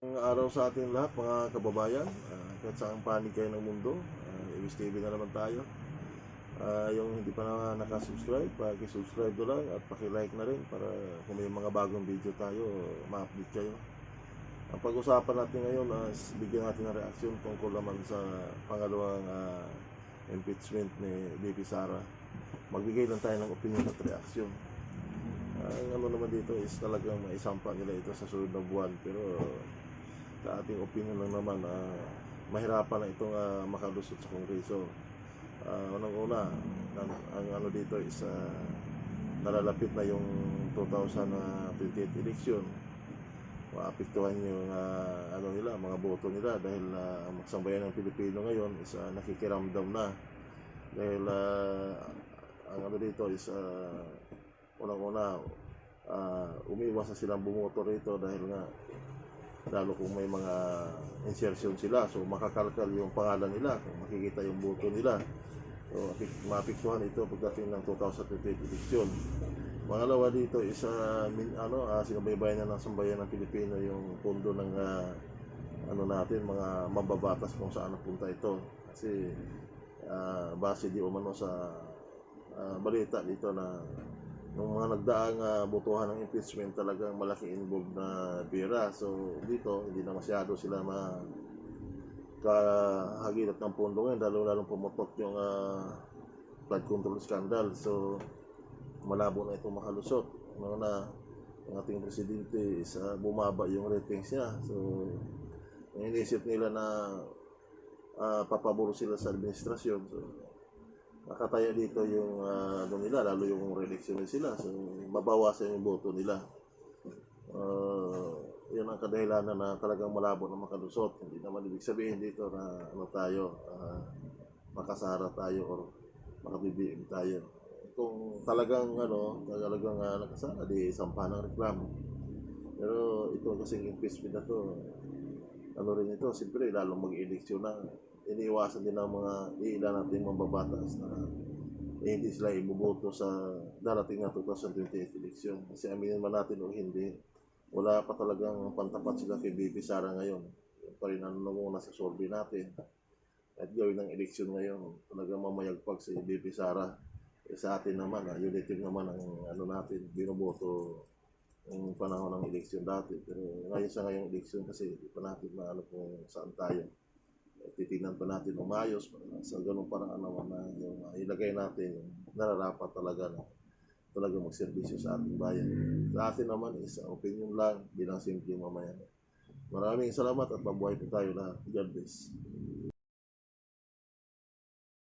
Ang araw sa ating lahat mga kababayan, kahit saan panig kayo ng mundo, Ibis TV na naman tayo. Yung hindi pa na nakasubscribe, paki-subscribe na lang at paki-like na rin para kung may mga bagong video tayo, ma-update kayo. Ang pag-usapan natin ngayon is bigyan natin ng reaksyon tungkol naman sa pangalawang impeachment ni VP Sara. Magbigay lang tayo ng opinion at reaksyon. Ang ano naman dito is talagang maisampa nila ito sa sunod na buwan, pero sa ating opinion lang naman, mahirapan na itong makalusot sa Kongreso. Unang-una, ang ano dito is nalalapit na yung 2028 election. Maapektuhan yung ano nila, mga boto nila dahil ang sambayan ng Pilipino ngayon is nakikiramdam na dahil ang ano dito is unang-una, umiwas na silang bumoto rito dahil nga lalo kung may mga insertion sila, so makakalkal yung pangalan nila kung makikita yung boto nila, so maapektuhan ito pagdating ng 2028 election. Pangalawa dito is sinubaybayan na ng sambayan ng Pilipino yung pondo ng ano natin, mga mambabatas kung saan napunta ito, kasi base di umano sa balita dito na nung mga nagdaang botohan ng impeachment, talagang malaki involved na pera. So dito hindi na masyado sila makahagilat ng pondo ngayon, lalo pumutok yung flood control scandal. So malabo na ito makalusot. Ano na, ang ating presidente is bumaba yung ratings niya. So inisip nila na papabor sila sa administrasyon. So nakataya dito yung ano nila, lalo yung re-election sila, so mabawasan yung boto nila. Yun ang kadahilanan na talagang malabo na makalusot. Hindi naman ibig sabihin dito na ano tayo, makasara tayo or makabibiig tayo. Kung talagang nakasara, di sampahan ng reklamo. Pero ito kasing impeachment na to, ano rin ito, siyempre lalong mag-eleksyon na, iniiwasan din ng mga ilan nating mambabatas na hindi sila ibuboto sa darating na 2028 election. Kasi aminin man natin o hindi, wala pa talagang pantapat sila kay VP Sara ngayon. Yung pa rin ano muna sa survey natin. At gawin ng election ngayon, talagang mamayagpag si VP Sara. Sa atin naman, unitive naman ang ano natin, binoboto yung panahon ng election dati. Pero ngayon sa ngayong election kasi hindi pa natin maano kung saan tayo. Titignan pa natin umayos sa ganung paraan naman na yung ilagay natin yung nararapat talaga na talaga magserbisyo sa ating bayan. Sa atin naman is opinion lang bilang simple mamayan. Maraming salamat at mabuhay po tayo lahat. God bless.